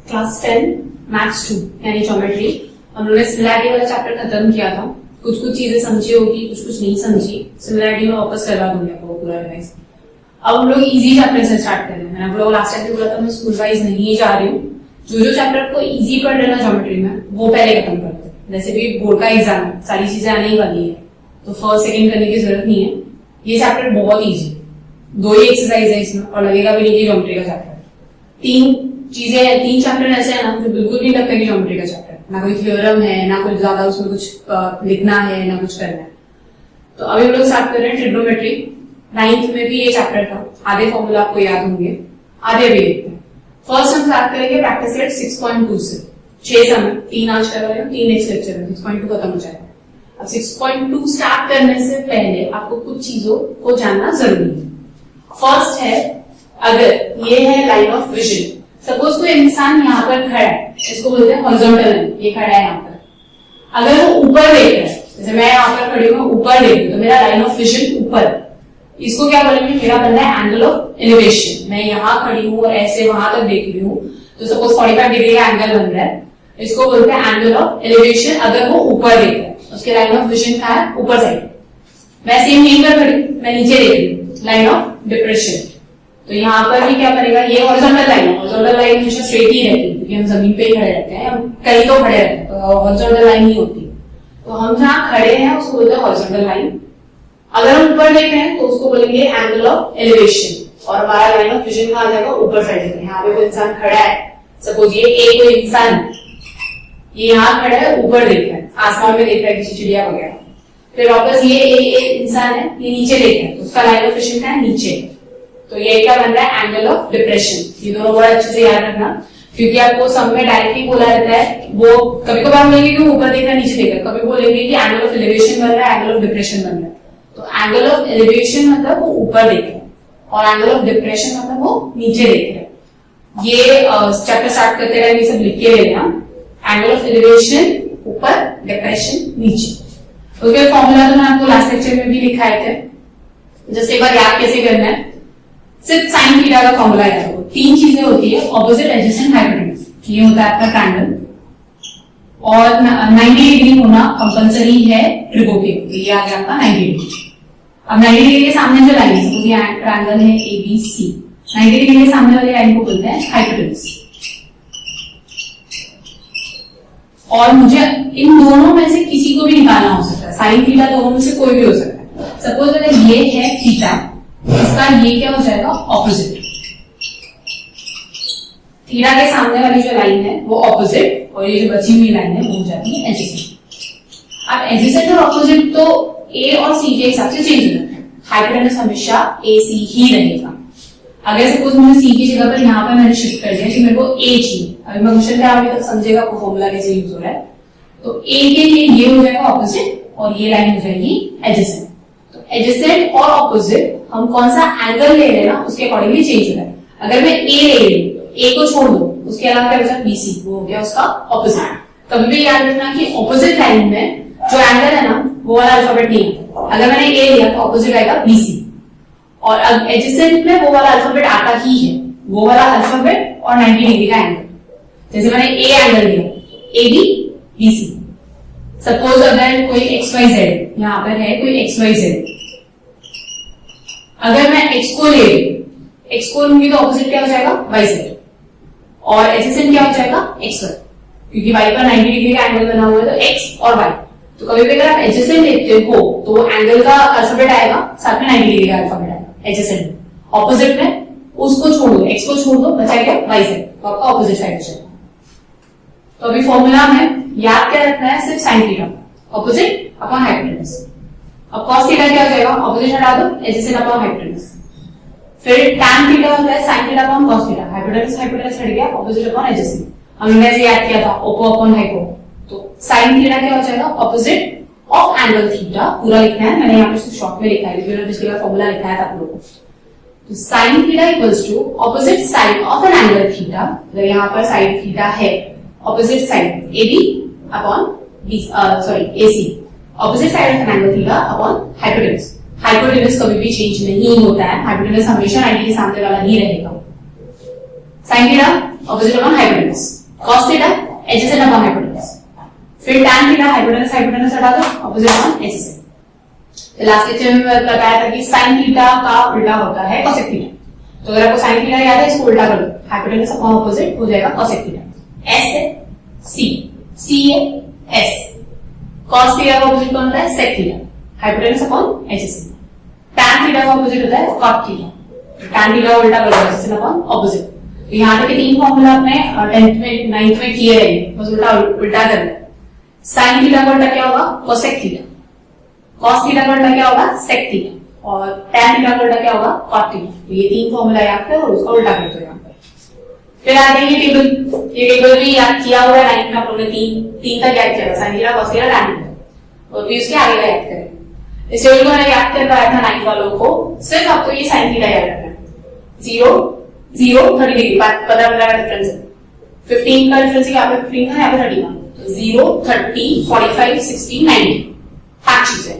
Class 10 maths 2 यानी geometry हम लोगों ने सिमिलैरिटी वाला चैप्टर खत्म किया था। कुछ कुछ चीजें समझी होगी, कुछ कुछ नहीं समझी। सिमिलैरिटी में वापस करवा दूंगी आपको पूरा रिवाइज। अब हम लोग इजी चैप्टर से स्टार्ट कर रहे हैं। मैंने आप लोग लास्ट टाइम भी बोला था मैं स्कूल वाइज नहीं जा रही हूँ। जो चैप्टर आपको इजी पढ़ रहे ना ज्योमेट्री में वो पहले खत्म करते हैं। वैसे भी बोर्ड का एग्जाम है, सारी चीजें आने ही वाली है, तो फर्स्ट सेकंड करने की जरूरत नहीं है। ये चैप्टर बहुत इजी, 2 ही एक्सरसाइज है इसमें और लगेगा भी नहीं कि ज्योमेट्री का चैप्टर। 3 चैप्टर ऐसे है ना जो बिल्कुल नहीं लगता कि ज्योमेट्री का चैप्टर, ना कोई थ्योरम है, ना कुछ ज्यादा उसमें कुछ लिखना है, ना कुछ करना है। तो अभी हम लोग स्टार्ट कर रहे हैं ट्रिग्नोमेट्री। 9th में भी ये चैप्टर था, आधे फॉर्मूला आपको याद होंगे, आधे भी देखते हैं। फर्स्ट हम स्टार्ट करेंगे प्रैक्टिस सेट 6.2 से। 6 समय 3 आज करवा रहे हो, 3 नेक्स्ट लेक्चर में 6.2 खत्म हो जाएगा। अब 6.2 स्टार्ट करने से पहले आपको कुछ चीजों को जानना जरूरी है। फर्स्ट है, अगर ये है लाइन ऑफ विजन, सपोज कोई इंसान यहाँ पर खड़ा है, इसको बोलते हैं हॉरिजॉन्टल लाइन, ये खड़ा है यहाँ पर। अगर वो ऊपर देख रहा है, जैसे मैं यहाँ पर खड़ी हूँ ऊपर देख रही हूँ, तो मेरा लाइन ऑफ विजन ऊपर, इसको क्या बोलेंगे, मेरा बन रहा है एंगल ऑफ एलिवेशन। मैं यहाँ खड़ी हूँ और ऐसे वहां तक देख रही हूँ, तो सपोज 45 डिग्री का एंगल बन रहा है, इसको बोलते हैं एंगल ऑफ एलिवेशन। अगर वो ऊपर देख रहा है, उसके लाइन ऑफ विजन क्या है, ऊपर साइड। मैं सेम यहीं पर खड़ी, मैं नीचे देख रही हूँ, लाइन ऑफ डिप्रेशन। तो यहाँ पर भी क्या करेगा, ये हॉरिजॉन्टल लाइन है, हॉरिजॉन्टल लाइन हमेशा स्ट्रेट ही रहती है क्योंकि हम जमीन पे ही खड़े रहते हैं, हम कहीं तो खड़े रहते हैं, तो हॉरिजॉन्टल लाइन ही होती है। तो हम जहाँ खड़े हैं उसको बोलते हैं हॉरिजॉन्टल लाइन। अगर हम ऊपर देख रहे हैं तो उसको बोलेंगे एंगल ऑफ एलिवेशन, और हमारा लाइन ऑफ विजन कहाँ जाएगा, ऊपर साइड जाएगा। यहाँ पे कोई इंसान खड़ा है, सपोज ये एक कोई इंसान ये यहाँ खड़ा है, ऊपर देख रहा है, आसमान में देख रहा है किसी चिड़िया वगैरह। फिर वापस ये एक इंसान है, ये नीचे देख रहा है, तो उसका लाइन ऑफ विजन क्या है, नीचे। तो ये क्या बन रहा है, एंगल ऑफ डिप्रेशन। ये दोनों बड़ा अच्छे से याद रखना, क्योंकि आपको सब में डायरेक्टली बोला रहता है। वो कभी कभार बोलेंगे कि ऊपर देख रहा है, नीचे देख रहा है, कभी बोलेंगे कि एंगल ऑफ एलिवेशन बन रहा है, एंगल ऑफ डिप्रेशन बन रहा है। तो एंगल ऑफ एलिवेशन मतलब वो ऊपर देख रहा है और एंगल ऑफ डिप्रेशन मतलब वो नीचे देख रहा है। ये चैप्टर स्टार्ट करते रहे, ये सब लिख के ले लेना। एंगल ऑफ एलिवेशन ऊपर, डिप्रेशन नीचे। उसके फॉर्मूला तो मैं आपको लास्ट लेक्चर में भी लिखाए थे, जैसे एक बार याद कैसे करना है। सिर्फ साइन थीटा का फॉर्मूला याद रखो। 3 चीजें होती है, ऑपोजिट, एडजेसेंट, हाइपोटेन्यूज। ये होता है आपका ट्रायंगल, और 90 डिग्री होना कंपलसरी है ट्रिगो के, तो ये आ गया आपका 90 डिग्री। अब 90 डिग्री के सामने जो लाइन है, तो ये ट्रायंगल है ABC, 90 डिग्री के सामने वाली लाइन को बोलते हैं हाइपोटेन्यूज। और मुझे इन दोनों में से किसी को भी निकालना हो सकता है, साइन थीटा दोनों में से कोई भी हो सकता है। सपोज अगर ये है थीटा, इसका ये क्या हो जाएगा, ऑपोजिट। थीटा के सामने वाली जो लाइन है वो ऑपोजिट, और ये जो बची हुई लाइन है वो हो जाती है एडजेसेंट। अब एडजेसेंट और ऑपोजिट तो A और C के हिसाब से चेंज हो जाते हैं। हाइपोटेन्यूज हमेशा AC ही रहेगा। अगर सपोज मैंने C की जगह पर यहाँ पर मैंने शिफ्ट कर दिया कि मेरे को A चाहिए, अभी मैं क्वेश्चन क्या आगे तक समझेगा वो फॉर्मूला कैसे यूज हो रहा है। तो A के लिए ये हो जाएगा ऑपोजिट और ये लाइन हो जाएगी एडजेसेंट। तो एडजेसेंट और ऑपोजिट हम कौन सा एंगल ले रहे हैं ना उसके अकॉर्डिंगली चेंज हो रहा है। अगर मैं A ले रही हूँ, A को छोड़ दो, उसके अलावा क्या बचा, BC, वो हो गया उसका ऑपोजिट। कभी भी याद रखना कि ऑपोजिट लाइन में जो एंगल है ना वो वाला अल्फाबेट नहीं है। अगर मैंने A लिया तो ऑपोजिट आएगा BC, और एडजेसेंट में वो वाला अल्फाबेट आता ही है, वो वाला अल्फाबेट और 90 डिग्री का एंगल। जैसे मैंने A एंगल लिया, AB, BC। सपोज अगर कोई XYZ, यहाँ पर है कोई XYZ, अगर मैं X को ले रही हूँ, X को लूंगी तो ऑपोजिट क्या हो जाएगा, YZ, और एडजेसेंट क्या हो जाएगा, XY, क्योंकि Y पर 90 डिग्री का एंगल बना हुआ है, तो X और Y। तो कभी भी अगर आप एडजेसेंट लेते हो तो एंगल का अल्फाबेट आएगा, साथ में 90 डिग्री का अल्फाबेट आएगा एडजेसेंट में। ऑपोजिट में उसको छोड़ दो, X को छोड़ दो, बचा क्या, YZ, तो आपका ऑपोजिट साइड हो जाएगा। तो अभी फॉर्मूला में याद क्या रखना है, सिर्फ sine theta, opposite upon hypotenuse. अब कॉस थीटा क्या हो जाएगा, ऑपोजिट हटा दो, एडजेसेंट अपॉन हाइपोटेन्यूज। फिर टैन थीटा होता है sine theta upon cos theta, hypotenuse हट गया, ऑपोजिट अपॉन एडजेसेंट। हमने ऐसे याद किया था ओपो अपॉन हाइपो, तो साइन थीटा क्या हो जाएगा, ऑपोजिट ऑफ एंगल थीटा। पूरा लिखना है, मैंने यहाँ पे सिर्फ शॉर्ट में लिखा है क्योंकि मैंने पिछली बार फॉर्मूला लिखाया था आप लोगों को। तो sine theta equals to opposite side of an angle theta. अगर यहाँ पर साइड थीटा है, opposite side AB upon AC, opposite side of an angle theta upon hypotenuse. Hypotenuse कभी भी चेंज नहीं होता है, हाइपोटेन्यूज हमेशा 90 के सामने वाला ही रहेगा। Sine theta opposite upon hypotenuse. cos theta adjacent upon hypotenuse, फिर tan थीटा हाइपोटेनस हाइपोटेनस हटा दो, opposite upon adjacent. Last lecture में बताया था कि sin थीटा का उल्टा होता है cosec थीटा, तो अगर आपको sin थीटा याद है इसको उल्टा कर दो, हाइपोटेनस अपॉन ऑपोजिट हो जाएगा cosec थीटा। s है c है s, cos थीटा का ऑपोजिट कौन होता है sec theta, hypotenuse upon adjacent. tan theta का ऑपोजिट होता है cot थीटा, tan थीटा उल्टा कर दो एडजेसेंट अपॉन ऑपोजिट। तो यहाँ तक के तीन फॉर्मूला आपने 10th में 9th में किए रहेंगे, बस उल्टा करना है। sin थीटा का उल्टा क्या होगा cosec थीटा, cos थीटा का उल्टा क्या होगा sec थीटा, और tan थीटा का उल्टा क्या होगा cot थीटा। ये तीन फॉर्मूला याद करो और उसका उल्टा कर दो यहाँ पे। फिर आते हैं ये टेबल भी याद किया हुआ है 9th में, आप लोगों ने तीन तक याद किया था, sin theta cos theta tan theta, और फिर उसके आगे का याद करेंगे। इस टेबल को मैंने याद करवाया था 9th वालों को, सिर्फ आपको ये sin थीटा याद रखना है। 0 30 डिग्री 15 का डिफरेंस है, 15 का डिफरेंस यहाँ पे 15 का, यहाँ पे 30 का, तो 0 30 45 60 90 5 चीजें।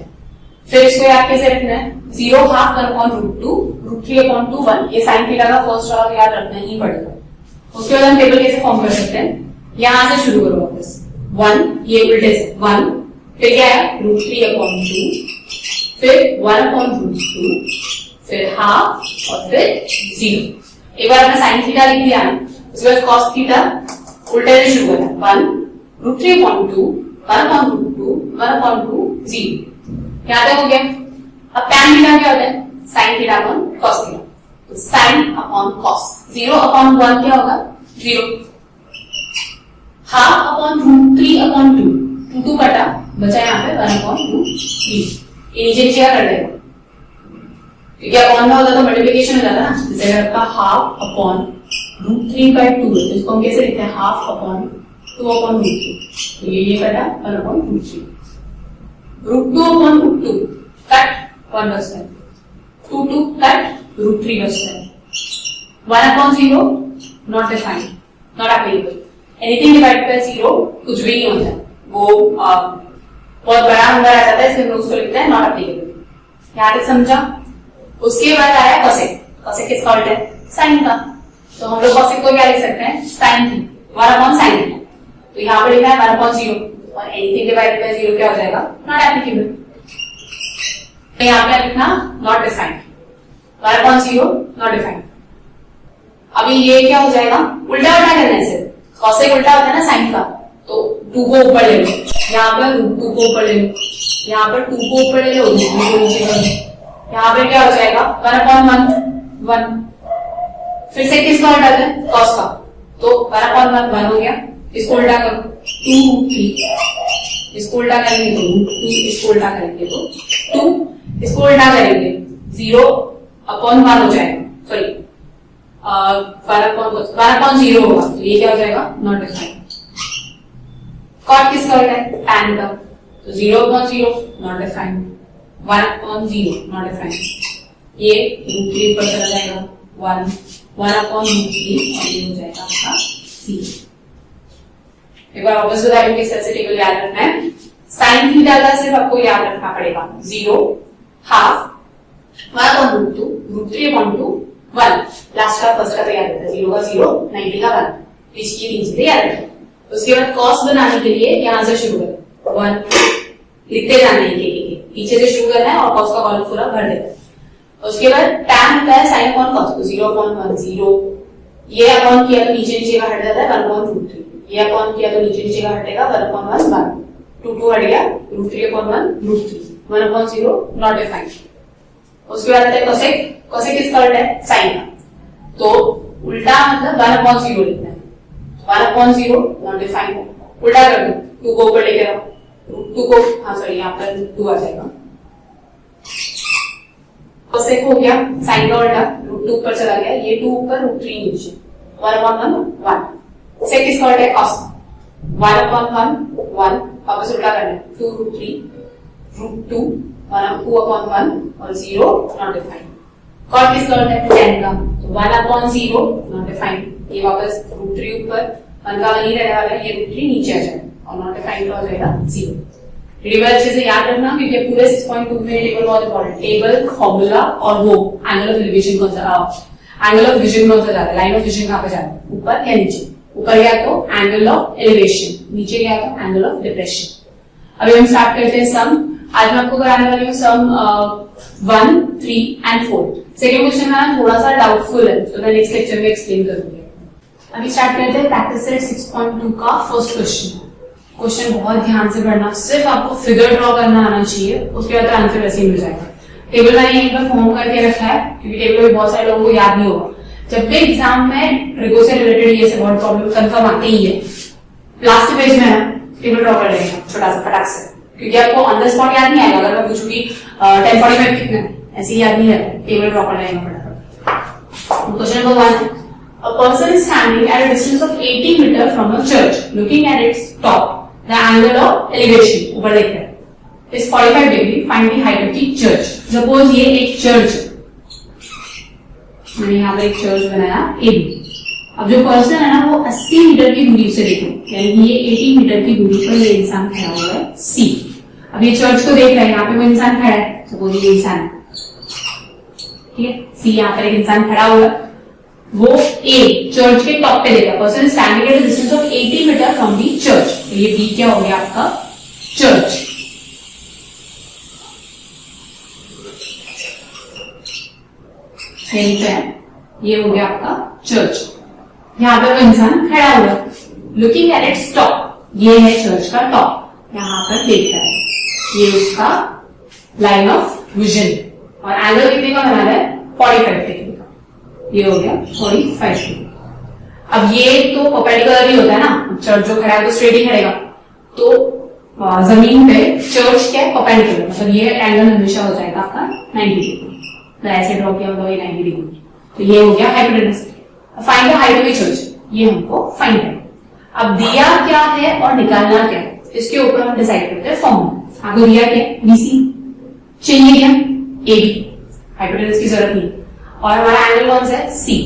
फिर इसको याद कैसे रखना है, 0 हाफ 1 अपॉन √2 √3 अपॉन 2 1, ये sin थीटा का फर्स्ट ऑर्डर याद रखना ही पड़ेगा। उसके बाद हम टेबल कैसे फॉर्म कर सकते हैं, यहां से शुरू करो वापस 1, ये उल्टे से 1, फिर क्या है √3 अपॉन 2, फिर 1 अपॉन √2, फिर हाफ और फिर 0। एक बार आपने sin थीटा लिख दिया ना, उसके बाद cos थीटा उल्टे से शुरू करना 1 √3 अपॉन 2 1 अपॉन √2 1 अपॉन 2 0, यहाँ तक हो गया। अब tan थीटा क्या होता है sin theta upon cos theta, तो sin अपॉन cos 0 अपॉन 1 क्या होगा 0, हाफ अपॉन √3 अपॉन 2 2 कटा बचा यहाँ पे 1 अपॉन 2 3, ये नीचे नीचे क्या कर देगा, क्योंकि अपॉन में होता तो मल्टीप्लिकेशन हो जाता ना, जैसे अगर आपका हाफ अपॉन √3/2 है तो इसको हम कैसे लिखते हैं हाफ अपॉन 2 अपॉन √3, तो ये कटा 1 अपॉन √3, √2 अपॉन √2 कट 1 बचता है, 2 कट √3 बचता है, 1 upon 0 not defined not applicable, anything divided by 0 कुछ भी नहीं होता, वो बहुत बड़ा नंबर आ जाता है, इसलिए हम उसको लिखते हैं नॉट एप्लीकेबल। यहाँ तक समझा। उसके बाद आया cosec, cosec किसका उल्टा है sin का, तो हम लोग cosec को क्या लिख सकते हैं sin theta 1 upon sin theta, तो यहाँ पे लिखना है 1 अपॉन 0 और एनीथिंग डिवाइडेड बाय 0 क्या हो जाएगा नॉट एप्लीकेबल, तो यहाँ पे लिखना not defined 1 upon 0 not defined. अभी ये क्या हो जाएगा उल्टा उल्टा करने से, cosec उल्टा होता है ना sin का, तो 2 को ऊपर ले लो, यहाँ पर 2 को ऊपर ले लो, यहाँ पर 2 को ऊपर ले लो, 2 को नीचे कर लो, यहाँ पे क्या हो जाएगा 1 अपॉन 1 फिर से किसका उल्टा है cos का, तो 1 अपॉन 1 हो गया, इसको उल्टा करो 2 इसको उल्टा करेंगे तो 2, इसको उल्टा करेंगे तो 2, इसको उल्टा करेंगे 0 अपॉन 1 हो जाएगा, सॉरी 1 अपॉन 0 होगा, तो ये क्या हो जाएगा नॉट डिफाइंड। cot किसका उल्टा है tan का, तो 0 upon 0 not defined, 1 upon 0 not defined, ये √3 पर चला जाएगा 1 अपॉन √3 और ये हो जाएगा आपका c। एक बार वापस बता रही हूँ किस तरह से टेबल याद रखना है। sin थीटा का सिर्फ आपको याद रखना पड़ेगा 0 हाफ 1 अपॉन √2 √3 अपॉन 2 1, लास्ट का फर्स्ट का तो याद रहता है, 0 का 0 90 का 1, इसकी तीन चीजें याद रखें। उसके बाद cos बनाने के लिए यहां से शुरू करें 1 लिखते जाना है, पीछे से शुरू करना है और cos का कॉलम पूरा भर देना है। उसके बाद tan होता है sin अपॉन cos, तो 0 अपॉन 1 0, ये अपॉन किया तो नीचे नीचे का हट जाता है 1 अपॉन √3, ये अपॉन किया तो नीचे नीचे का हटेगा 1 अपॉन 1 1, 2 हट गया √3 अपॉन 1 √3, 1 अपॉन 0 नॉट डिफाइंड। उसके बाद आता है cosec, cosec किसका उल्टा है sin का, तो उल्टा मतलब 1 अपॉन 0 लिखना है, 1 अपॉन 0 नॉट डिफाइंड, उल्टा कर दो 2 को ऊपर लेके आओ, 2 को हाँ सॉरी यहाँ पर 2 आ जाएगा, cosec हो गया sin का उल्टा √2 ऊपर चला गया, ये 2 ऊपर √3 नीचे, 1 अपॉन 1 sec किसका उल्टा है cos, 1 अपॉन 1 वापस उल्टा करना है 2 √3 √2 2 अपॉन 1 और 0 नॉट डिफाइंड। cot किसका उल्टा है tan का, तो 1 अपॉन 0 नॉट डिफाइंड, ये वापस √3 ऊपर 1 का 1 ही रहने वाला है, ये √3 नीचे आ जाएगा और नॉट डिफाइंड हो जाएगा 0। टेबल अच्छे से याद रखना क्योंकि पूरे 6.2 में टेबल बहुत इंपॉर्टेंट, टेबल फॉर्मूला और वो एंगल ऑफ एलिवेशन कौन सा, एंगल ऑफ विजन कौन सा जा रहा है, लाइन ऑफ विजन कहां पे जा रहा है, ऊपर या नीचे, ऊपर गया तो एंगल ऑफ एलिवेशन, नीचे गया तो एंगल ऑफ डिप्रेशन। अभी हम स्टार्ट करते हैं सम। आज मैं आपको कराने वाली हूँ सम 1, 3 एंड 4। सेकेंड क्वेश्चन ना थोड़ा सा डाउटफुल है, तो मैं नेक्स्ट लेक्चर में एक्सप्लेन करूंगी। अभी स्टार्ट करते हैं प्रैक्टिस सेट 6.2 का फर्स्ट क्वेश्चन। क्वेश्चन बहुत ध्यान से पढ़ना, सिर्फ आपको फिगर ड्रॉ करना आना चाहिए, उसके बाद आंसर वैसे ही मिल जाएगा। टेबल मैंने एक बार फॉर्म करके रखा है, क्योंकि टेबल में बहुत सारे लोगों को याद नहीं होगा। जब भी एग्जाम में ट्रिगो से रिलेटेड ये बहुत प्रॉब्लम कंफर्म आते ही है, लास्ट पेज में ना टेबल ड्रॉ कर लेंगे छोटा सा फटाक से, क्योंकि आपको ऑन द स्पॉट याद नहीं आएगा। अगर मैं पूछूं कि 10:45 कितना है, ऐसे ही याद नहीं रहता, टेबल ड्रॉ कर लेंगे फटाफट। Question number 1, a person is standing at a distance of 80 meters from a church, looking at its top. The angle of elevation, ऊपर देख रहे हैं, is 45 degree. Find the height of the church. Suppose ये एक church, मैंने यहाँ पर एक चर्च बनाया AB। अब जो पर्सन है ना वो 80 मीटर की दूरी से देखे, यानी ये 80 मीटर की दूरी पर ये इंसान खड़ा हुआ है C। अब ये चर्च को देख रहे हैं, यहाँ पे वो इंसान खड़ा है, सपोज ये इंसान है, ठीक है, C यहाँ पर एक इंसान खड़ा हुआ है, वो A चर्च के टॉप पे देखा। Person standing at the distance of 80 metre from the church. तो ये B क्या हो गया आपका? चर्च। ये हो गया आपका चर्च। यहाँ पर वो इंसान खड़ा हुआ है, लुकिंग एट इट्स टॉप, ये है चर्च का टॉप, यहाँ पर देख रहा है, ये उसका लाइन ऑफ विजन। और एंगल कितने का बना रहा है? 45 डिग्री का। ये हो गया 45 डिग्री। अब ये तो परपेंडिकुलर ही होता है ना, चर्च जो खड़ा है तो स्ट्रेट ही खड़ेगा, तो जमीन पे चर्च क्या है? परपेंडिकुलर, मतलब ये एंगल हमेशा हो जाएगा आपका 90 डिग्री। ऐसे ड्रॉ किया होगा ये 90 डिग्री, तो ये हो गया hypotenuse. Find the height of the church, ये हमको फाइंड करना। अब दिया क्या है और निकालना क्या है, इसके ऊपर हम डिसाइड करते हैं फॉर्मूला। आपको दिया क्या? BC चाहिए क्या? AB, हाइपोटेनस की जरूरत नहीं, और हमारा एंगल कौन सा है? C।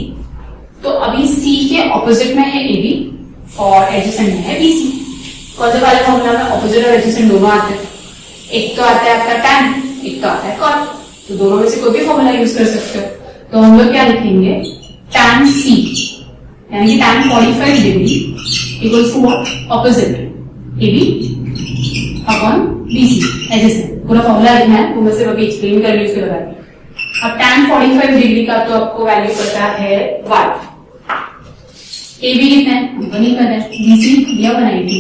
तो अभी C के ऑपोजिट में है AB और एडजेसेंट में है BC। कौन से वाले फॉर्मूला में ऑपोजिट और एडजेसेंट दोनों आते हैं? एक तो आता है आपका tan, एक तो आता है cot, तो दोनों में से कोई भी फॉर्मूला यूज कर सकते हो। तो हम लोग क्या लिखेंगे? tan C, यानी कि tan 45 degree equals to what? Opposite AB upon BC adjacent. पूरा फॉर्मूला लिखना है, तो मैं सिर्फ अभी एक्सप्लेन कर रही हूँ उसके बारे में। अब tan 45 डिग्री का तो आपको वैल्यू पता है y। AB कितना है हमको नहीं पता है, BC दिया बनाई थी,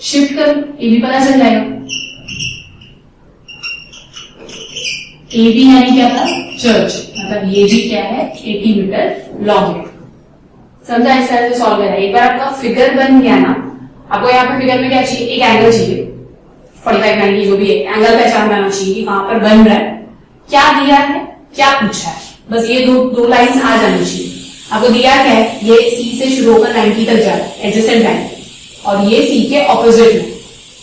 शिफ्ट कर AB पता चल जाएगा। AB यानी क्या था? चर्च, मतलब ये भी क्या है? 80 मीटर लॉन्ग है। समझा? इस तरह से सॉल्व करना है। एक बार आपका फिगर बन गया ना, आपको यहाँ पर फिगर में क्या चाहिए? एक एंगल चाहिए, 45 90 जो भी है, एंगल पहचान बनाना चाहिए कि कहां पर बन रहा है, क्या दिया है, क्या पूछा है, बस ये दो लाइंस आ जानी चाहिए। आपको दिया क्या है? ये C से शुरू होकर 90 तक जा रहा है, एडजेसेंट लाइन, और ये C के ऑपोजिट में,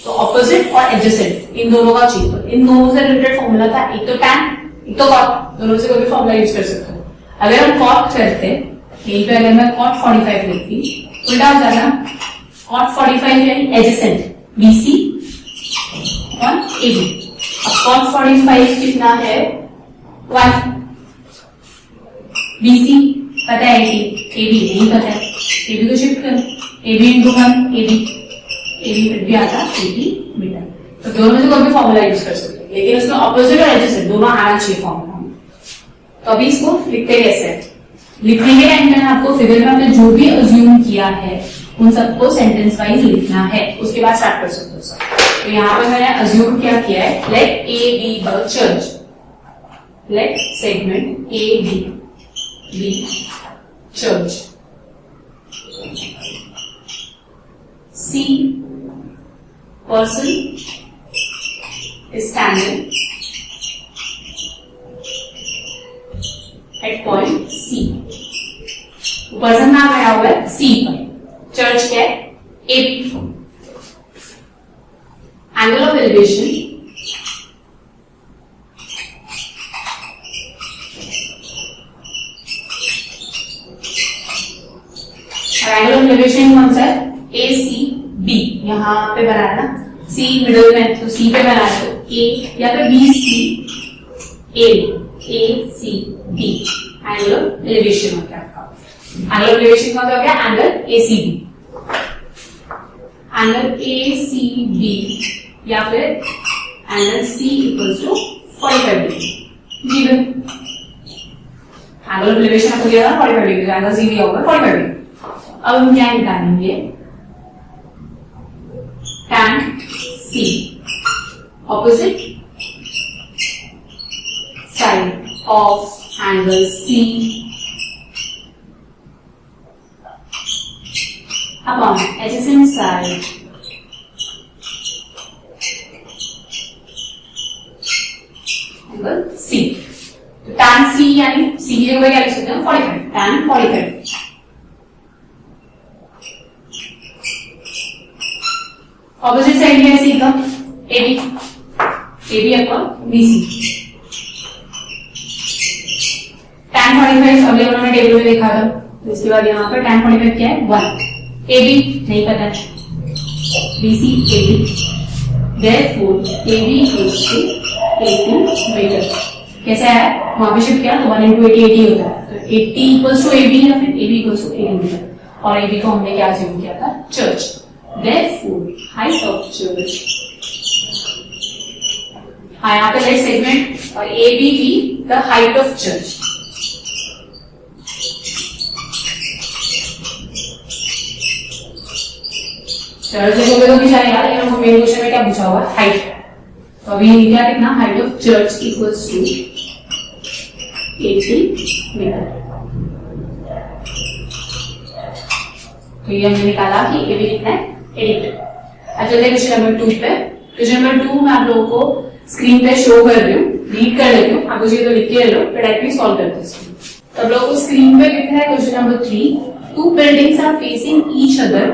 तो ऑपोजिट और एडजेसेंट इन दोनों का चाहिए। तो इन दोनों से रिलेटेड फॉर्मूला था, एक तो tan, एक तो cot, दोनों से कोई भी फॉर्मूला यूज कर सकते हो। अगर हम cot करते, यहीं पे अगर मैं cot 45 लिखती, उल्टा हो जाता ना, cot 45 यानी एडजेसेंट BC और AB। अब cot 45 कितना है? 1। BC पता है कि AB नहीं पता है, AB को शिफ्ट कर, AB into 1 AB भी आता 80 मीटर। तो दोनों में से कोई भी फॉर्मूला यूज कर सकते हैं, लेकिन उसमें ऑपोजिट और एडजेसेंट दोनों आना चाहिए फॉर्मूला। तो अभी इसको लिखते कैसे? लिखने के टाइम में आपको फिगर में आपने जो भी अज्यूम किया है उन सबको सेंटेंस वाइज लिखना है, उसके बाद स्टार्ट कर सकते हो सर। तो यहाँ पर मैंने अज्यूम क्या किया है? Let A be a church, let segment A be church, C person is standing at point C। Person कहां खड़ा हुआ है? C पर। चर्च क्या है? AB। Angle of elevation angle of elevation कौन सा है? ACB, यहाँ पे बना है ना, C मिडिल में, तो C पे बना है, तो A या फिर BCA, ACB angle of elevation हो गया आपका। एंगल ऑफ एलिवेशन का हो गया एंगल एसीबी, एंगल एसीबी या फिर angle C equals to 45 degree given. Angle of elevation आपको दिया था 45 डिग्री, एंगल सी दिया होगा 45 डिग्री। अब हम क्या निकालेंगे, tan C opposite side of angle C upon adjacent side angle C। तो tan C यानी C की जगह क्या लिख सकते हैं 45, tan 45। ऑपोजिट साइड है सी का AB, AB upon BC। tan 45 अगले उन्होंने टेबल में देखा था, तो इसके बाद यहाँ पर tan 45 क्या है 1। AB नहीं पता है, BC AB, therefore AB equals to 80 metre. कैसा है वहां पे शिफ्ट किया तो 1 into 80 80 होता है, तो 80 equals to AB या फिर AB equals to 80 मीटर। और AB को हमने क्या अज्यूम किया था church, therefore height of church, हाँ यहाँ पे लेट सेगमेंट और AB भी the height of church। Church देखोगे तो कुछ आएगा, लेकिन हमको मेन क्वेश्चन में क्या पूछा हुआ हाइट, तो अभी क्या लिखना height of church equals to 80 metre. तो ये हमने निकाला कि AB कितना है 80 मीटर। अब चलते हैं क्वेश्चन नंबर 2 पे। क्वेश्चन नंबर 2 मैं आप लोगों को स्क्रीन पे शो कर रही हूँ, रीड कर लेती हूँ, आपको चाहिए तो लिख के ले लो, फिर डायरेक्टली सॉल्व करते हैं। तो आप लोगों को स्क्रीन पे दिख रहा है question number 3, 2 buildings are facing each other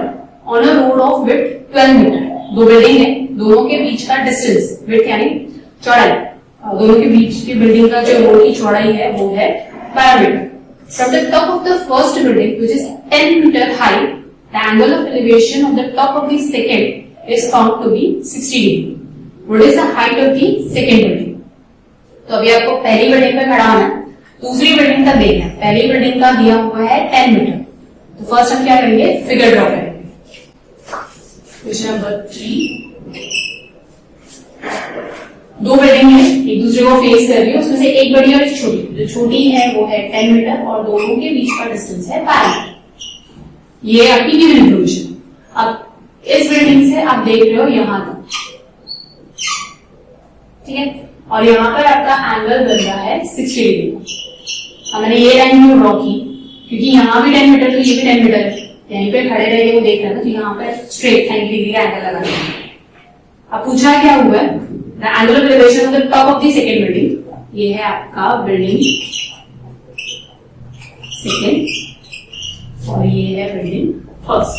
on a road of width 12 metre. दो बिल्डिंग है, दोनों के बीच का डिस्टेंस विड्थ यानी चौड़ाई, दोनों के बीच की बिल्डिंग का जो रोड की चौड़ाई है वो है 12 metre. From the top of the first building which is 10 metre high, the angle of elevation of the top of the second is found to be 60 degree. What is the height of the second building? तो अभी आपको पहली building पे खड़ा होना है, दूसरी building का देखना है। पहली बिल्डिंग का दिया हुआ है 10 मीटर, तो फर्स्ट हम क्या करेंगे फिगर ड्रॉ करेंगे। क्वेश्चन नंबर 3, दो बिल्डिंग है, एक दूसरे को फेस कर रही है, उसमें से एक बड़ी और एक छोटी। जो छोटी है वो है 10 मीटर और दोनों के बीच का डिस्टेंस है 12 मीटर। ये आपकी गिवन इंफॉर्मेशन। अब इस बिल्डिंग से आप देख रहे हो यहां तक, ठीक है, और यहाँ पर आपका एंगल बन रहा है 60 डिग्री। अब मैंने ये लाइन क्यों ड्रॉ की, क्योंकि यहाँ भी 10 मीटर तो ये भी 10 मीटर है, यहीं पे खड़े रह वो देख रहे हैं, तो यहाँ पर स्ट्रेट 90 डिग्री का एंगल लगा है। अब पूछा क्या हुआ है, the angle of elevation of the top of the second building, ये है आपका बिल्डिंग सेकंड और ये है बिल्डिंग फर्स्ट,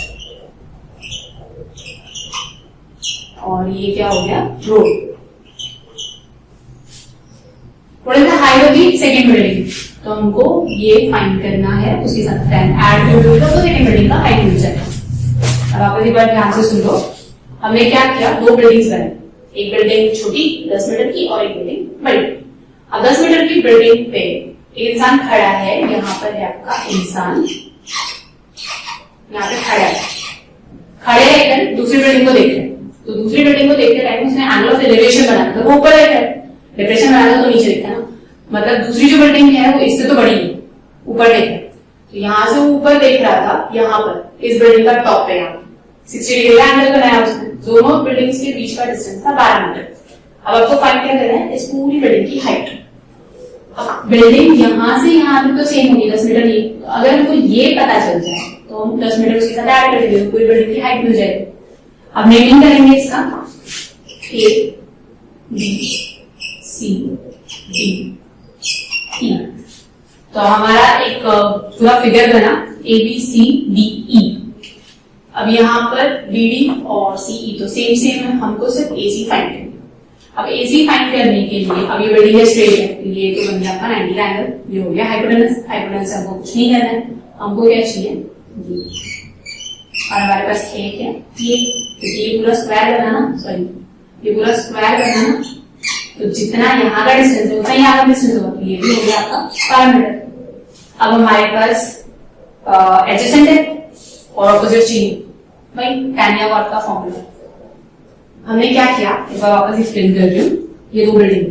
और ये क्या हो गया road. What is the height of the second building? तो हमको ये फाइंड करना है, उसके साथ ऐड कर दो तो सेकंड बिल्डिंग का हाइट मिल जाएगा। अब आप एक बार ध्यान से सुन लो, हमने क्या किया, दो बिल्डिंग्स बनाई, एक बिल्डिंग छोटी 10 मीटर की और एक बिल्डिंग बड़ी। अब 10 मीटर की बिल्डिंग पे एक इंसान खड़ा है, यहाँ पर है आपका इंसान, यहाँ पे खड़ा है, खड़े रहकर दूसरी बिल्डिंग को देख रहे हैं। तो दूसरी बिल्डिंग को देखते टाइम उसने एंगल ऑफ एलिवेशन बनाया, तो वो ऊपर देख रहा है, डिप्रेशन बनाना तो नीचे दिखता है ना, मतलब दूसरी जो बिल्डिंग है वो इससे तो बड़ी है, ऊपर देख रहा है। तो यहाँ से वो ऊपर देख रहा था, यहाँ पर इस बिल्डिंग का टॉप पे यहाँ 60 डिग्री का एंगल बनाया उसने। दोनों बिल्डिंग्स के बीच का डिस्टेंस था 12 मीटर। अब आपको फाइंड क्या करना है, इस पूरी बिल्डिंग की हाइट। अब बिल्डिंग यहाँ से यहाँ तक तो सेम होगी 10 मीटर ही, तो अगर हमको ये पता चल जाए तो हम 10 मीटर उसके साथ ऐड कर देंगे, तो पूरी बिल्डिंग की हाइट मिल जाएगी। अब नेमिंग करेंगे इसका A B C D E, तो हमारा एक पूरा फिगर बना A B C D E। अब यहाँ पर B D और C E तो सेम है, हमको सिर्फ A C फाइंड करना। अब A C फाइंड करने के लिए, अब ये बिल्डिंग है स्ट्रेट है, तो ये तो बन गया आपका 90 का एंगल, ये हो गया हाइपोटेनस। हाइपोटेनस हमको कुछ नहीं करना है, हमको क्या चाहिए ये, और हमारे पास है क्या ये, क्योंकि ये पूरा स्क्वायर बनाना, सॉरी ये पूरा स्क्वायर बनाना, तो जितना यहाँ का डिस्टेंस है उतना यहाँ का डिस्टेंस होगा, तो ये भी हो गया आपका 12 मीटर। अब हमारे पास एडजेसेंट है और ऑपोजिट चाहिए, भाई tan या cot का फॉर्मूला। हमने क्या किया, एक बार वापस एक्सप्लेन कर रही हूँ। ये दो बिल्डिंग,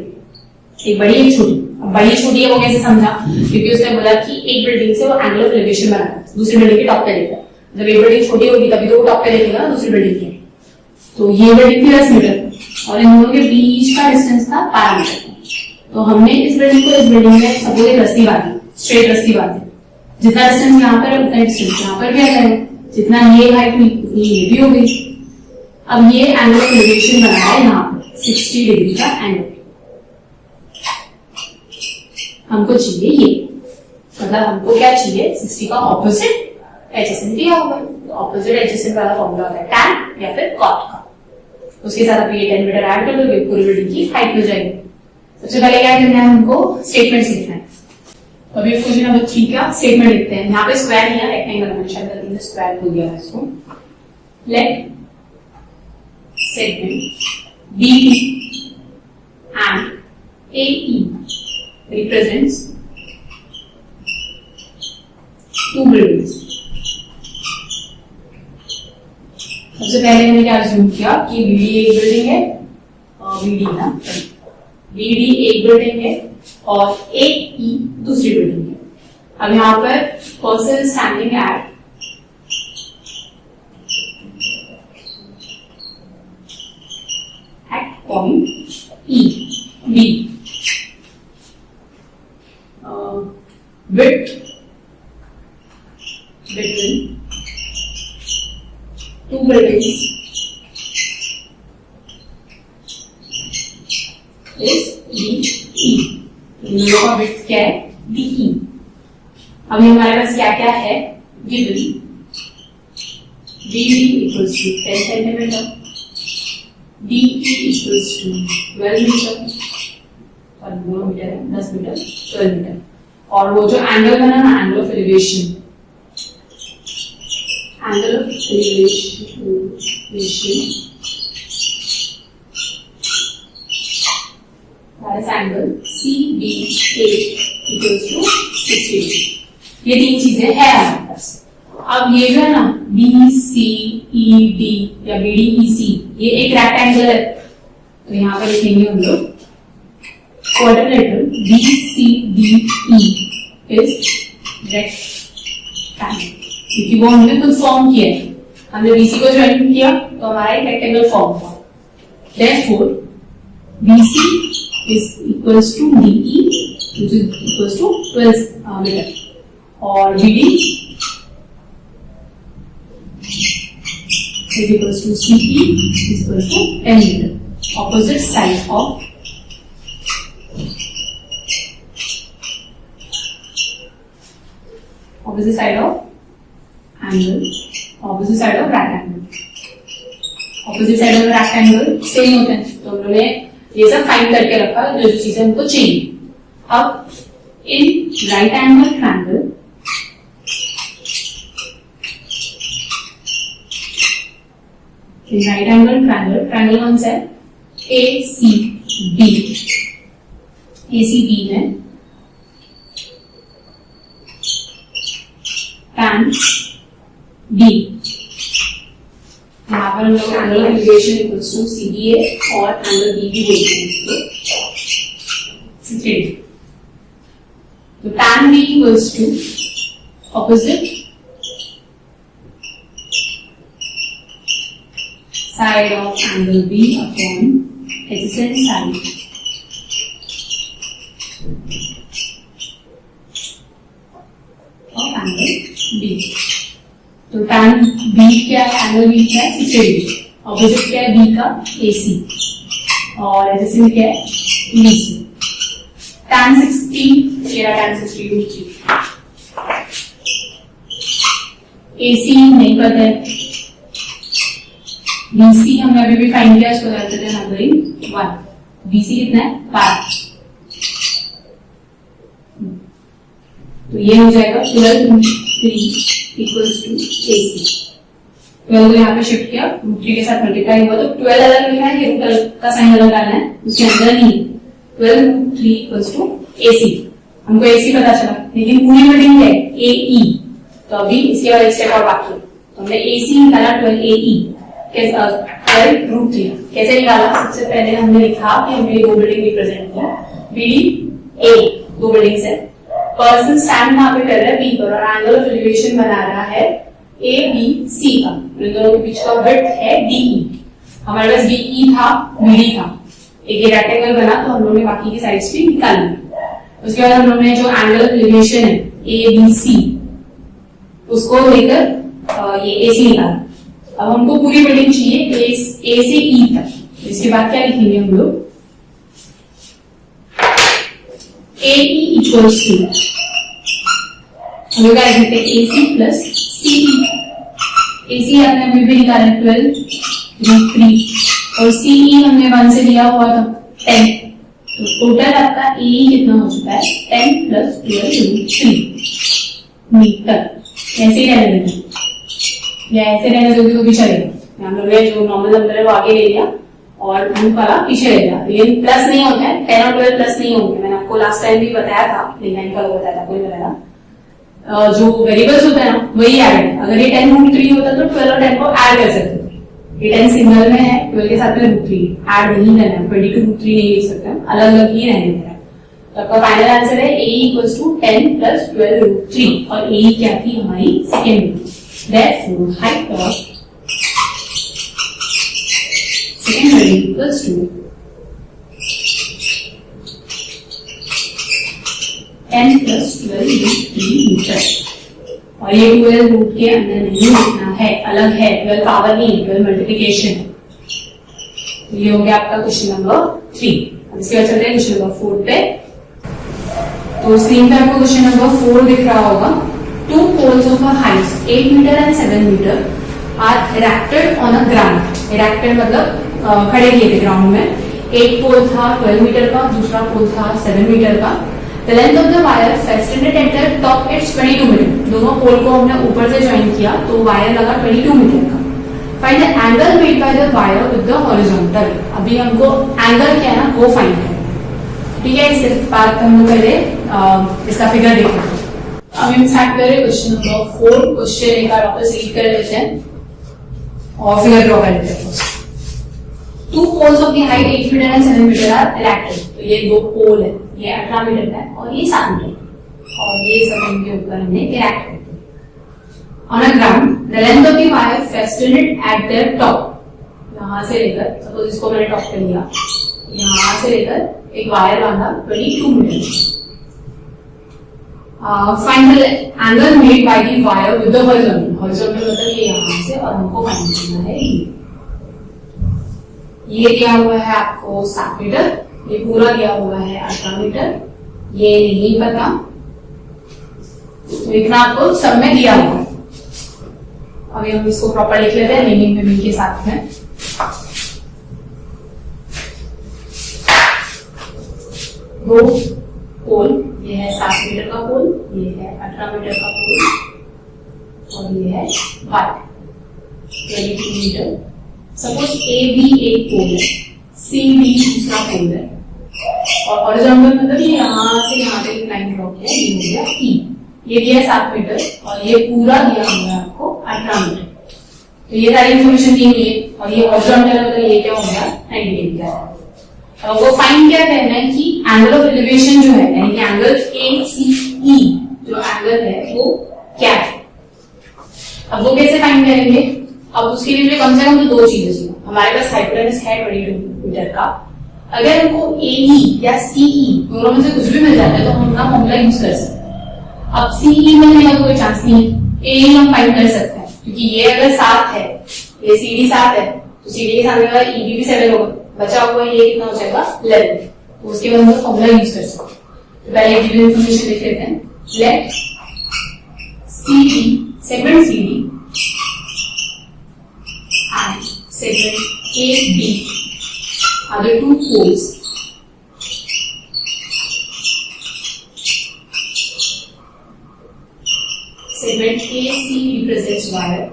एक बड़ी एक छोटी। अब बड़ी छोटी है वो कैसे समझा, क्योंकि उसने बोला कि एक बिल्डिंग से वो एंगल ऑफ एलिवेशन बनाना, दूसरी बिल्डिंग के टॉप पे देगा। जब एक बिल्डिंग छोटी होगी तभी तो वो टॉप पे देखेगा ना दूसरी बिल्डिंग के। तो ये बिल्डिंग थी 10 मीटर और इन दोनों के बीच का डिस्टेंस था 12 मीटर। तो हमने इस बिल्डिंग को इस बिल्डिंग में सपोज एक रस्सी बांधी, स्ट्रेट रस्सी बांधी। जितना डिस्टेंस यहाँ पर है उतना डिस्टेंस यहाँ पर भी आ जाएगा, जितना ये हाइट हुई उतनी ये भी हो गई। अब ये एंगल ऑफ एलिवेशन बनाया है यहाँ पर 60 डिग्री का एंगल। हमको चाहिए ये, मतलब हमको क्या चाहिए, 60 का ऑपोजिट एडजेसेंट दिया होगा। ऑपोजिट एडजेसेंट वाला फॉर्मूला होता है tan या फिर cot का। उसके साथ आप ये 10 मीटर ऐड कर दोगे, पूरी बिल्डिंग की हाइट हो जाएगी। सबसे पहले क्या करना है, हमको स्टेटमेंट लिखना है। अभी क्वेश्चन नंबर 3 का स्टेटमेंट लिखते हैं। यहाँ पे स्क्वायर नहीं है, रेक्टेंगल है, शायद गलती से स्क्वायर हो गया है इसको। Let segment BD and AE represents two buildings। सबसे पहले हमने क्या अज्यूम किया कि BD एक बिल्डिंग है, BD एक बिल्डिंग है और AE दूसरी बिल्डिंग है। अब यहाँ पर person standing eight point E, B, width between two buildings is DE। इन दोनों का width क्या है, DE। अभी हमारे पास क्या क्या है, given BD equals to 10 centimeter, DE equals to 12 metre और 2 मीटर है, 10 मीटर 12 मीटर। और वो जो एंगल बना ना, angle of elevation, angle of elevation that is angle CBA equals to 60 degree। ये तीन चीजें है हमारे पास। अब ये जो है ना BCED या BDEC, ये एक रेक्टेंगल है, तो यहाँ पर लिखेंगे हम लोग क्वाड्रिलेटरल BCDE इज रेक्टेंगल, क्योंकि वो हमने खुद फॉर्म किया है। हमने BC को ज्वाइन किया तो हमारा एक रेक्टेंगल फॉर्म हुआ। Therefore BC is equals to DE which is equals to 12 metre और BD is equals to CE is equals to 10 meter। Opposite side of angle, opposite side of rectangle, opposite side of rectangle same होते हैं। तो हम लोगों ने ये सब find करके रखा जो जो चीजें हमको चाहिए। अब in right angle triangle right angle triangle कौन सा है, ACB। ACB में tan B, यहाँ पर हम लोग angle of elevation equals to CBA और एंगल BB बोलते हैं इसको 60 डिग्री। तो tan B equals to opposite side of angle B upon adjacent side of angle B। तो tan B क्या है, एंगल B क्या है 60 डिग्री, ऑपोजिट क्या है B का AC और adjacent क्या है BC। tan 60 मेरा tan 60 नीचे, AC नहीं पता है, BC हमने अभी भी फाइंड किया, इसको डालते थे नंबरिंग 1। BC कितना है 5, तो ये हो जाएगा 12 3 इक्वल्स टू AC। 12 को यहाँ पे शिफ्ट किया, रूट 3 के साथ मल्टीप्लाई हुआ तो 12 अलग लिखना है, ये रूट का साइन अलग डालना है, उसके अंदर नहीं। 12 रूट 3 इक्वल्स टू AC। हमको AC पता चला, लेकिन पूरी बिल्डिंग है AE, तो अभी इसके बाद एक स्टेप और बाकी है। तो हमने AC निकाला 12AE 12√3 कैसे निकाला? सबसे पहले हमने लिखा कि हमने दो बिल्डिंग रिप्रेजेंट किया, BD A दो बिल्डिंग्स है, पर्सन स्टैंड वहां पे कर रहा है B पर और एंगल ऑफ एलिवेशन बना रहा है ABC का, इन दोनों के बीच का विड्थ है DE। हमारे पास BE था, BD था, एक रेक्टेंगल बना तो हम लोगों ने बाकी की साइड्स भी निकाल ली। उसके बाद हम लोगों ने जो एंगल ऑफ एलिवेशन है ABC उसको लेकर ये AC निकाला। अब हमको पूरी बिल्डिंग चाहिए A से E तक। इसके बाद क्या लिखेंगे हम लोग? AE इक्वल्स टू हम लोग क्या लिखते हैं? AC plus CE। AC आपने अभी भी निकाला 12√3 और CE हमने 1 से दिया हुआ था 10, तो टोटल आपका AE कितना हो चुका है? 10 प्लस 12√3 मीटर। ऐसे ही रहने देंगे या ऐसे रहने दोगे तो भी चलेगा। हम लोग ने जो नॉर्मल नंबर है वो आगे ले लिया और ग्रुप वाला पीछे ले लिया, लेकिन प्लस नहीं होता है, 10 और 12 प्लस नहीं होंगे। मैंने आपको लास्ट टाइम भी बताया था, डिजाइन का बताया था, कोई बताया जो वेरिएबल्स होता है ना वही ऐड है। अगर ये 10√3 होता तो 12 और 10 को ऐड कर सकते थे। ये 10 सिंगल में है, 12 के साथ में √3 ऐड नहीं करना है, 22√3 नहीं लिख सकते, अलग अलग ही रहने देना है। तो आपका फाइनल आंसर है AE इक्वल्स टू 10 प्लस 12√3 और AE क्या थी? हमारी second building. Therefore, height of second building equals to 10 plus 12√3 metre. और ये 12 रूट के अंदर नहीं लिखना है, अलग है, 12 पावर नहीं, 12 मल्टीप्लिकेशन। ये हो गया आपका क्वेश्चन नंबर 3। अब इसके बाद चलते हैं क्वेश्चन नंबर 4 पे। तो स्क्रीन पे आपको क्वेश्चन नंबर 4 दिख रहा होगा। Two poles of a height 8 meter and 7 meter are erected on a ground. Erected मतलब खड़े किए थे ग्राउंड में। एक पोल था 12 मीटर का, दूसरा पोल था 7 मीटर का। The length of the wire fastened at the top is 22 metre. दोनों पोल को हमने ऊपर से ज्वाइन किया तो वायर लगा 22 मीटर का। Find the angle made by the wire with the horizontal। अभी हमको एंगल क्या है ना वो फाइंड है, ठीक है। इस बात हम लोग पहले इसका फिगर देखते हैं। अब हम स्टार्ट करें क्वेश्चन नंबर 4। क्वेश्चन एक बार वापस रीड कर लेते हैं और फिगर ड्रॉ कर लेते हैं। Two poles of the height 8 metre and 7 metre are erected. तो ये दो पोल है, ये 18 मीटर का है और ये 7 मीटर और ये जमीन के ऊपर हमने इरेक्ट कर दिया। On a ground the length of the wire fastened at their top. यहां से लेकर, सपोज इसको मैंने टॉप पे लिया, यहां से लेकर एक वायर बांधा 22 metre. Find the angle made by the wire with the horizontal। horizontal मतलब ये यहाँ से और हमको फाइंड करना है ये दिया हुआ है आपको 7 मीटर, ये पूरा दिया हुआ है 18 मीटर, ये नहीं पता तो इतना आपको सब में दिया हुआ है। अभी हम इसको प्रॉपर लिख लेते हैं नेमिंग वेमिंग के साथ में। दो पोल, ये है 7 मीटर का पोल, ये है 18 मीटर का पोल और ये है 22 मीटर। सपोज AB एक पोल है, CD दूसरा पोल है और हॉरिजॉन्टल मतलब ये यहाँ से यहाँ पे एक लाइन ड्रॉ किया, ये हो गया E। ये दिया है 7 मीटर और ये पूरा दिया हुआ है आपको 18 मीटर। तो ये सारी इंफॉर्मेशन दी हुई है और ये हॉरिजॉन्टल मतलब ये क्या हो गया 90 डिग्री का। वो फाइंड क्या करना है कि एंगल ऑफ एलिवेशन जो है यानी कि एंगल ACE जो एंगल है वो क्या है। अब वो कैसे फाइंड करेंगे? अब उसके लिए कम से कम तो दो चीजें चाहिए। हमारे पास हाइपोटेनस है 22 मीटर का, अगर हमको AE या CE दोनों में से कुछ भी मिल जाता है तो हम अपना फॉर्मूला यूज कर सकते हैं। अब CE मिलने का कोई चांस नहीं है, AE हम फाइंड कर सकते हैं क्योंकि ये अगर 7 है, ये CD 7 है तो CD के सामने वाला EB भी 7 होगा, बचा हुआ ये कितना हो जाएगा 11। तो उसके बाद हम फॉर्मूला यूज कर सकते हैं। तो पहले गिवन इंफॉर्मेशन लिख लेते हैं। Let CD segment CD and segment AB are the two poles segment AC represents wire,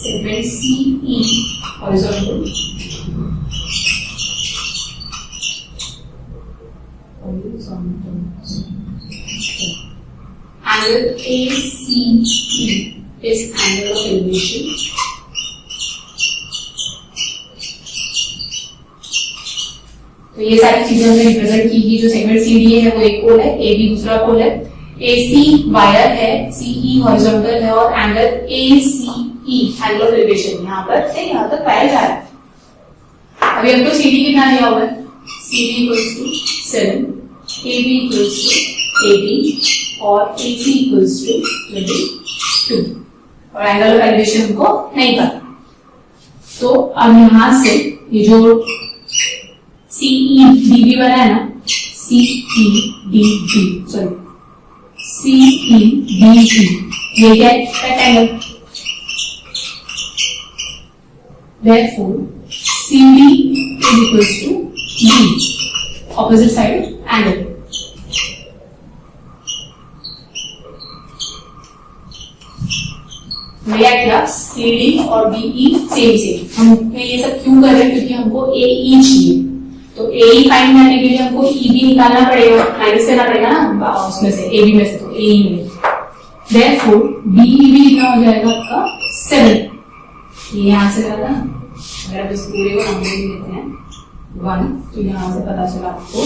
segment CE horizontal horizontal. Angle ACE is angle of elevation. तो ये सारी चीजें हमने रिप्रेजेंट की कि जो सेगमेंट CD है वो एक पोल है, AB दूसरा पोल है, AC वायर है, CE हॉरिजॉन्टल है और angle ACE angle of elevation यहाँ पर से यहाँ तक पाया जा रहा है। अभी हमको CD कितना दिया हुआ है? CD equals to 7, AB equals to 18 और AC equals to 22 और एंगल ऑफ एलिवेशन हमको नहीं पता। तो अब यहाँ से ये जो CEDB बना है ना, CEDB सॉरी CEDB ये क्या है? Rectangle. Therefore CD is equals to B, opposite side angle. मेरा क्या CD और BE सेम हम ये सब क्यों कर रहे हैं? क्योंकि हमको AE चाहिए, तो AE फाइंड करने के लिए हमको EB निकालना पड़ेगा, माइनस करना पड़ेगा ना उसमें से AB में से, तो AE में। Therefore BEB कितना हो जाएगा आपका 7। ये यहां से जाता है, अगर आप इस पूरे को नंबर में लेते हैं 1, तो यहां से पता चला आपको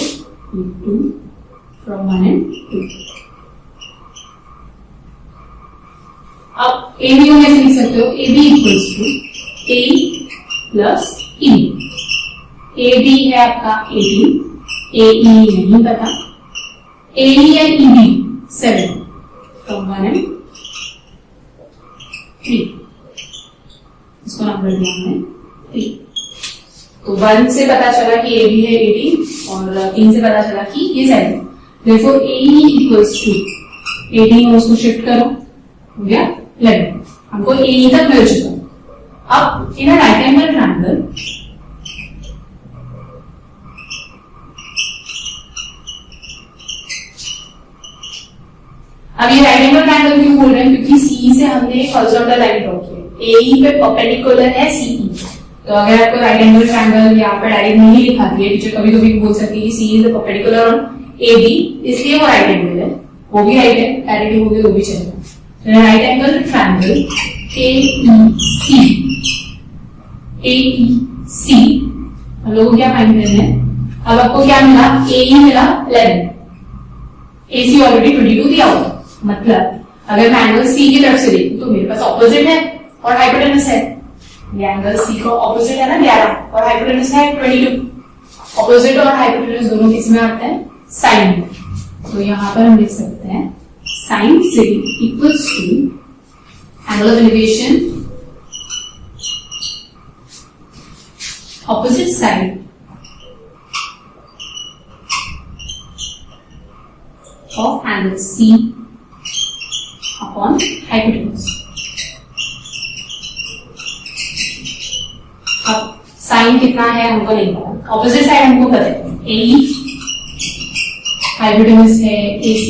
2 from 1 and 2। अब AB को कैसे लिख सकते हो? AB equals to AE plus EB। AB है आपका 18, AE नहीं पता, AE and EB 7 from 1 and 3, इसको नंबर दिया हमने 3। तो 1 से पता चला कि AB है 18 और 3 से पता चला कि ये 7। Therefore AE equals to 18 उसको शिफ्ट करो, हो गया 11। हमको AE तक मिल चुका। अब इन राइट एंगल ट्रायंगल अब ये राइट एंगल ट्रायंगल क्यों बोल रहे हैं? क्योंकि CE से हमने एक हॉरिजॉन्टल लाइन ड्रॉ की है, AE पे परपेंडिकुलर है CE। तो अगर आपको राइट एंगल ट्रायंगल यहाँ पर डायरेक्ट नहीं लिखाती है, टीचर कभी कभी बोल सकती है कि CE is perpendicular on AB, इसलिए वो राइट एंगल है, वो भी राइट है, डायरेक्टली हो गया वो भी चलेगा। राइट एंगल ट्रायंगल AEC हम लोग को क्या फाइंड करना है? अब आपको क्या मिला? AE मिला 11, AC ऑलरेडी 22 दिया हुआ, मतलब अगर मैं एंगल C की तरफ से देखूं तो मेरे पास ऑपोजिट है और हाइपोटेनस है। ये एंगल C का ऑपोजिट है ना 11 और हाइपोटेनस है 22। ऑपोजिट और हाइपोटेनस दोनों किस में आते हैं? साइन में। तो यहां पर हम लिख सकते हैं sine C equals to angle of elevation opposite side of angle C upon hypotenuse। अब साइन कितना है हमको नहीं पता, ऑपोजिट साइड हमको पता है AE, हाइपोटेनस है AC,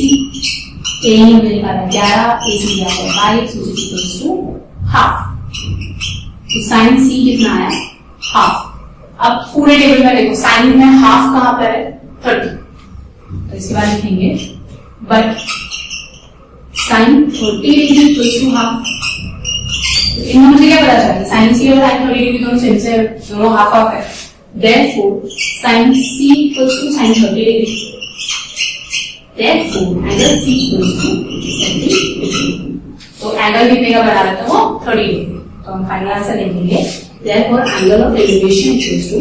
AE हमने निकाला 11, AC दिया है 22, which is equals to half. तो साइन C कितना आया? हाफ। अब पूरे टेबल में देखो साइन में हाफ कहां पर है? 30। तो इसके बाद लिखेंगे but sine 30 degree equals to half. इनमें मुझे क्या पता चला? साइन C और साइन 30 डिग्री दोनों सेम से, दोनों हाफ हाफ है। Therefore sine C equals to sine 30 degree. Therefore angle C equals to 30 degree. तो एंगल कितने का बना रहता है? वो 30 डिग्री। तो हम फाइनल आंसर लिखेंगे therefore angle of elevation equals to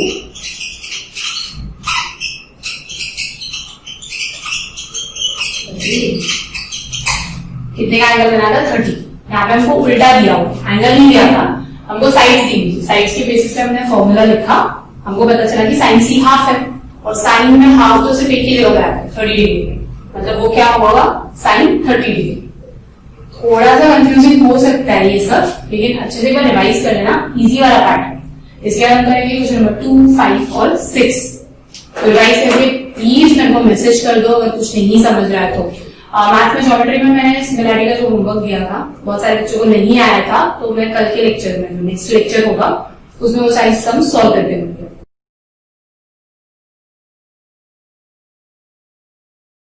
कितने का एंगल बना था? 30। यहाँ पे हमको उल्टा दिया हुआ, एंगल नहीं दिया था, हमको साइड्स दी हुई। साइड्स के बेसिस पे हमने फॉर्मूला लिखा, हमको पता चला कि साइन C हाफ है और साइन में हाफ तो सिर्फ एक ही जगह है 30 डिग्री, मतलब वो क्या होगा? Sine 30 degree. थोड़ा सा कंफ्यूजिंग हो सकता है ये सब, लेकिन अच्छे से रिवाइज कर लेना, इजी वाला पार्ट है। इसके बाद हम करेंगे क्वेश्चन नंबर 2, 5 और 6। तो रिवाइज करके प्लीज मेरे को मैसेज कर दो अगर कुछ नहीं समझ रहा है तो। मैथ में ज्योमेट्री में मैंने सिमिलैरिटी का जो होमवर्क दिया था, बहुत सारे बच्चों को नहीं आया था, तो मैं कल के लेक्चर में, जो नेक्स्ट लेक्चर होगा, उसमें वो सारी सम सॉल्व कर देंगे।